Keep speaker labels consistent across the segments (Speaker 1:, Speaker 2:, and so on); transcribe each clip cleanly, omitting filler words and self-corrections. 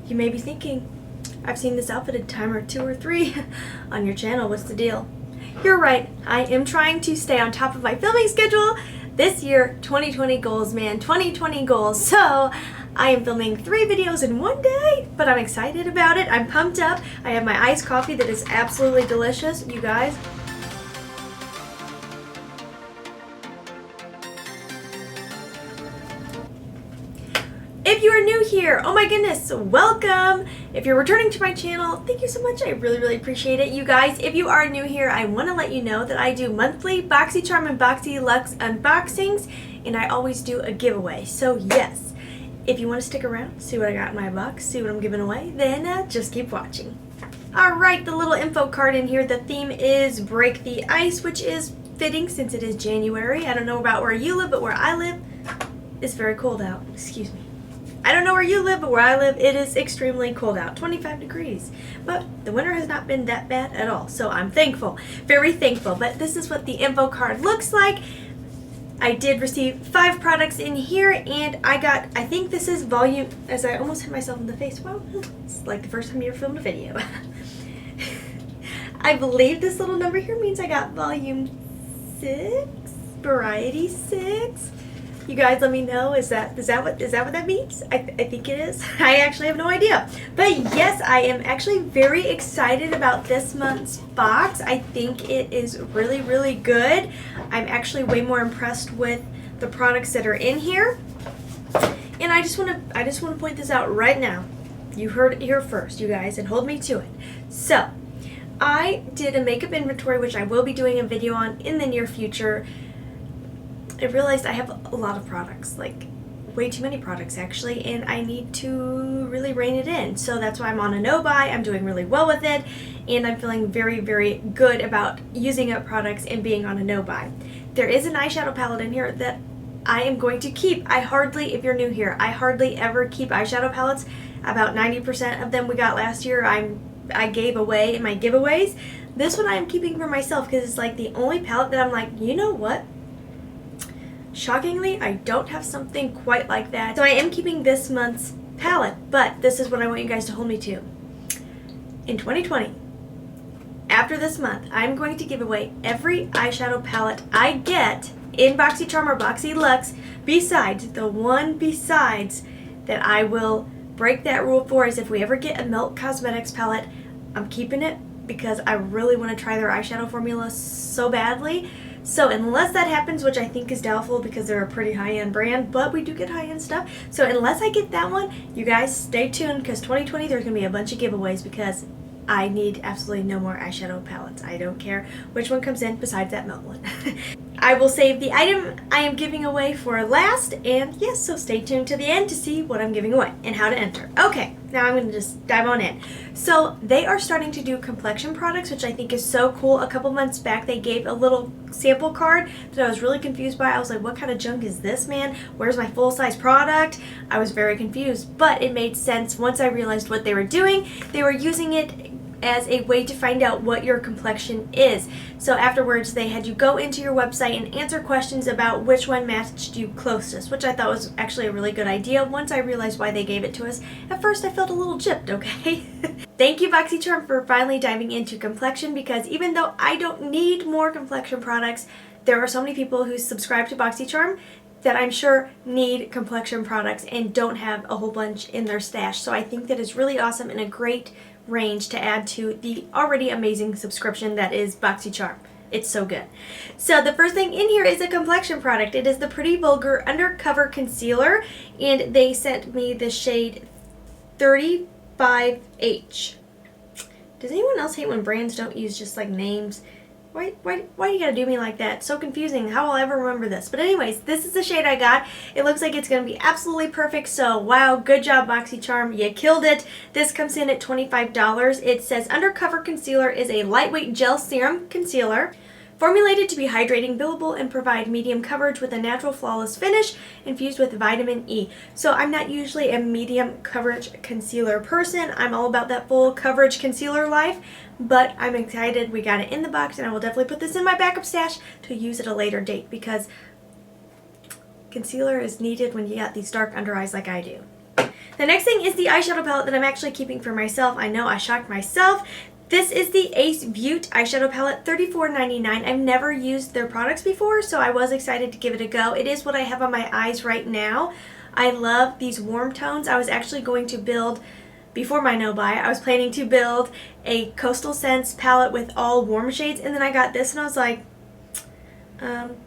Speaker 1: You may be thinking, I've seen this outfit a time or 2 or 3 on your channel. What's the deal? You're right. I am trying to stay on top of my filming schedule. This year, 2020 goals, man. 2020 goals. So I am filming 3 videos in one day, but I'm excited about it. I'm pumped up. I have my iced coffee that is absolutely delicious, you guys. If you are new here, oh my goodness, welcome. If you're returning to my channel, thank you so much. I really appreciate it. You guys, if you are new here, I want to let you know that I do monthly Boxycharm and BoxyLuxe unboxings, and I always do a giveaway. So yes, if you want to stick around, see what I got in my box, see what I'm giving away, then just keep watching. Alright, the little info card in here, the theme is Break the Ice, which is fitting since it is January. I don't know about where you live, but where I live, it's very cold out. Excuse me. I don't know where you live, but where I live, it is extremely cold out, 25 degrees. But the winter has not been that bad at all, so I'm thankful, very thankful. But this is what the info card looks like. I did receive 5 products in here, and I got, I think this is volume, as I almost hit myself in the face. Wow, it's like the first time you ever filmed a video. I believe this little number here means I got volume 6, variety 6. You guys let me know, is that what that means? I think it is. I actually have no idea. But yes, I am actually very excited about this month's box. I think it is really good. I'm actually way more impressed with the products that are in here. And I just want to point this out right now. You heard it here first, you guys, and hold me to it. So, I did a makeup inventory, which I will be doing a video on in the near future. I realized I have a lot of products, like way too many products actually, and I need to really rein it in. So that's why I'm on a no-buy. I'm doing really well with it, and I'm feeling very good about using up products and being on a no-buy. There is an eyeshadow palette in here that I am going to keep. If you're new here, I hardly ever keep eyeshadow palettes. About 90% of them we got last year I gave away in my giveaways. This one I am keeping for myself because it's like the only palette that I'm like, you know what? Shockingly, I don't have something quite like that. So I am keeping this month's palette, but this is what I want you guys to hold me to. In 2020, after this month, I'm going to give away every eyeshadow palette I get in Boxycharm or BoxyLuxe, besides that I will break that rule for is if we ever get a Milk Cosmetics palette, I'm keeping it because I really want to try their eyeshadow formula so badly. So unless that happens, which I think is doubtful because they're a pretty high-end brand, but we do get high-end stuff. So unless I get that one, you guys stay tuned because 2020 there's going to be a bunch of giveaways because I need absolutely no more eyeshadow palettes. I don't care which one comes in besides that milk one. I will save the item I am giving away for last, and yes, so stay tuned to the end to see what I'm giving away and how to enter. Okay, now I'm going to just dive on in. So they are starting to do complexion products, which I think is so cool. A couple months back they gave a little sample card that I was really confused by. I was like, what kind of junk is this, man? Where's my full-size product? I was very confused, but it made sense once I realized what they were doing. They were using it as a way to find out what your complexion is. So afterwards they had you go into your website and answer questions about which one matched you closest, which I thought was actually a really good idea once I realized why they gave it to us. At first I felt a little gypped, okay? Thank you Boxycharm for finally diving into complexion, because even though I don't need more complexion products, there are so many people who subscribe to Boxycharm that I'm sure need complexion products and don't have a whole bunch in their stash. So I think that is really awesome and a great range to add to the already amazing subscription that is Boxycharm. It's so good. So the first thing in here is a complexion product. It is the Pretty Vulgar Undercover Concealer, and they sent me the shade 35H. Does anyone else hate when brands don't use just like names? Why you gotta do me like that? So confusing. How will I ever remember this? But anyways, this is the shade I got. It looks like it's gonna be absolutely perfect. So wow, good job Boxycharm. You killed it. This comes in at $25. It says Undercover Concealer is a lightweight gel serum concealer. Formulated to be hydrating, buildable, and provide medium coverage with a natural flawless finish infused with vitamin E. So I'm not usually a medium coverage concealer person. I'm all about that full coverage concealer life, but I'm excited we got it in the box, and I will definitely put this in my backup stash to use at a later date because concealer is needed when you got these dark under eyes like I do. The next thing is the eyeshadow palette that I'm actually keeping for myself. I know I shocked myself. This is the Ace Beauty eyeshadow palette, $34.99. I've never used their products before, so I was excited to give it a go. It is what I have on my eyes right now. I love these warm tones. I was actually going to build, before my no-buy, I was planning to build a Coastal Scents palette with all warm shades, and then I got this and I was like,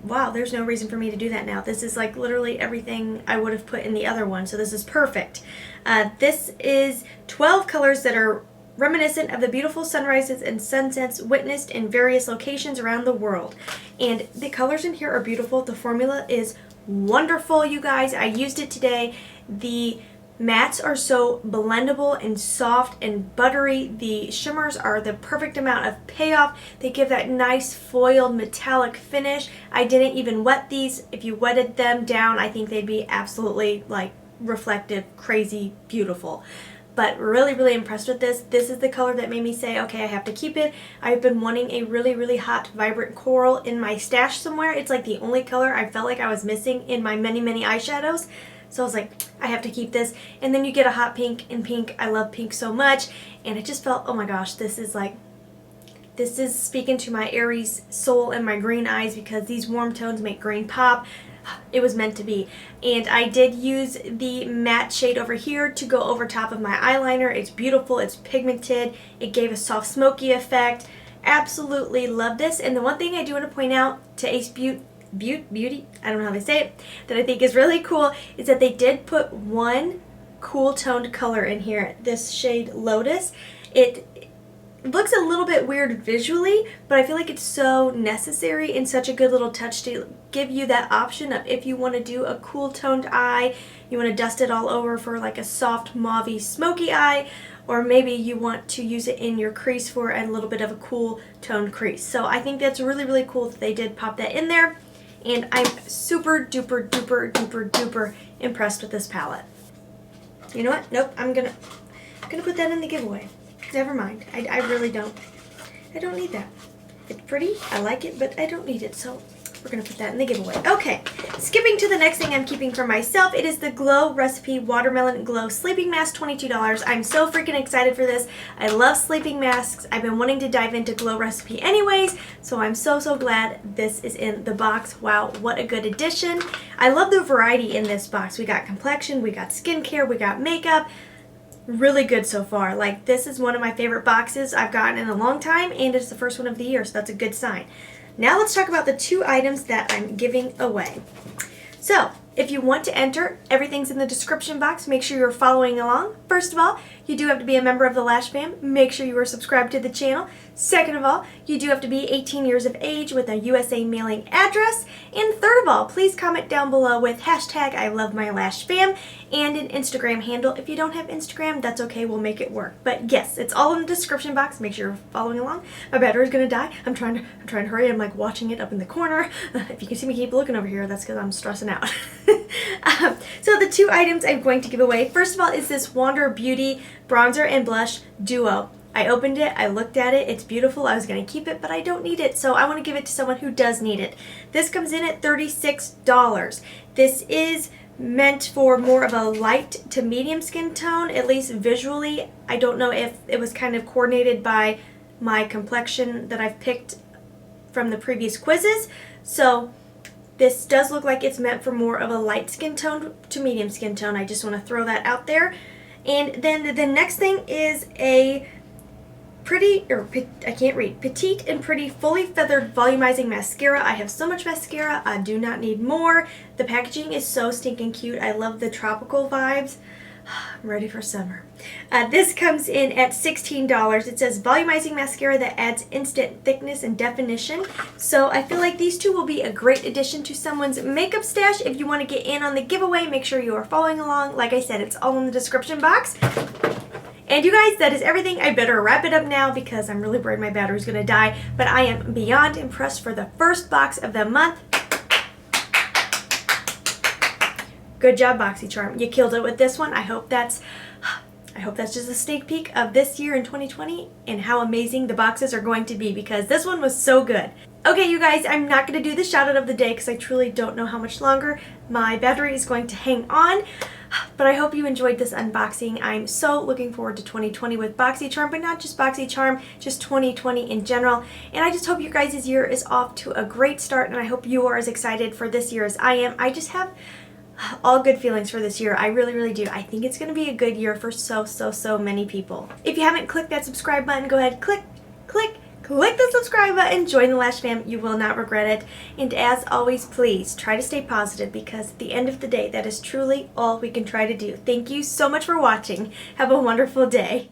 Speaker 1: wow, there's no reason for me to do that now. This is like literally everything I would have put in the other one, so this is perfect. This is 12 colors that are reminiscent of the beautiful sunrises and sunsets witnessed in various locations around the world. And the colors in here are beautiful. The formula is wonderful, you guys. I used it today. The mattes are so blendable and soft and buttery. The shimmers are the perfect amount of payoff. They give that nice foiled metallic finish. I didn't even wet these. If you wetted them down, I think they'd be absolutely like reflective, crazy, beautiful. But really, really impressed with this. This is the color that made me say, okay, I have to keep it. I've been wanting a really, really hot, vibrant coral in my stash somewhere. It's like the only color I felt like I was missing in my many, many eyeshadows. So I was like, I have to keep this. And then you get a hot pink, and pink, I love pink so much. And it just felt, oh my gosh, this is speaking to my Aries soul and my green eyes, because these warm tones make green pop. It was meant to be. And I did use the matte shade over here to go over top of my eyeliner. It's beautiful, it's pigmented, it gave a soft smoky effect. Absolutely love this. And the one thing I do want to point out to Ace Beauty, I don't know how they say it, that I think is really cool is that they did put one cool toned color in here, this shade Lotus. It looks a little bit weird visually, but I feel like it's so necessary and such a good little touch to give you that option of if you want to do a cool toned eye, you want to dust it all over for like a soft mauvey smoky eye, or maybe you want to use it in your crease for a little bit of a cool toned crease. So I think that's really, really cool that they did pop that in there, and I'm super duper duper duper duper impressed with this palette. You know what? Nope, I'm gonna put that in the giveaway. Never mind. I really don't. I don't need that. It's pretty. I like it, but I don't need it. So we're going to put that in the giveaway. Okay. Skipping to the next thing I'm keeping for myself. It is the Glow Recipe Watermelon Glow Sleeping Mask, $22. I'm so freaking excited for this. I love sleeping masks. I've been wanting to dive into Glow Recipe anyways, so I'm so, so glad this is in the box. Wow, what a good addition. I love the variety in this box. We got complexion, we got skincare, we got makeup. Really good so far. Like, this is one of my favorite boxes I've gotten in a long time, and it's the first one of the year, so that's a good sign. Now let's talk about the two items that I'm giving away. So, if you want to enter, everything's in the description box. Make sure you're following along. First of all, you do have to be a member of the Lash Fam. Make sure you are subscribed to the channel. Second of all, you do have to be 18 years of age with a USA mailing address. And third of all, please comment down below with hashtag I love my Lash Fam and an Instagram handle. If you don't have Instagram, that's okay, we'll make it work. But yes, it's all in the description box. Make sure you're following along. My battery's gonna die. I'm trying to hurry. I'm like watching it up in the corner. If you can see me keep looking over here, that's because I'm stressing out. So the two items I'm going to give away, first of all, is this Wander Beauty Bronzer and Blush Duo. I opened it, I looked at it, it's beautiful. I was going to keep it, but I don't need it, so I want to give it to someone who does need it. This comes in at $36. This is meant for more of a light to medium skin tone, at least visually. I don't know if it was kind of coordinated by my complexion that I've picked from the previous quizzes. So this does look like it's meant for more of a light skin tone to medium skin tone. I just want to throw that out there. And then the next thing is a petite and pretty fully feathered volumizing mascara. I have so much mascara, I do not need more. The packaging is so stinking cute. I love the tropical vibes. I'm ready for summer. This comes in at $16. It says volumizing mascara that adds instant thickness and definition. So I feel like these two will be a great addition to someone's makeup stash. If you want to get in on the giveaway, make sure you are following along. Like I said, it's all in the description box. And you guys, that is everything. I better wrap it up now because I'm really worried my battery's going to die. But I am beyond impressed for the first box of the month. Good job, Boxycharm. You killed it with this one. I hope that's just a sneak peek of this year in 2020 and how amazing the boxes are going to be, because this one was so good. Okay, you guys, I'm not going to do the shout out of the day because I truly don't know how much longer my battery is going to hang on. But I hope you enjoyed this unboxing. I'm so looking forward to 2020 with Boxycharm, but not just Boxycharm, just 2020 in general. And I just hope your guys' year is off to a great start, and I hope you are as excited for this year as I am. I just have all good feelings for this year. I really, really do. I think it's going to be a good year for so many people. If you haven't clicked that subscribe button, go ahead, click the subscribe button, join the Lash fam. You will not regret it. And as always, please try to stay positive, because at the end of the day, that is truly all we can try to do. Thank you so much for watching. Have a wonderful day.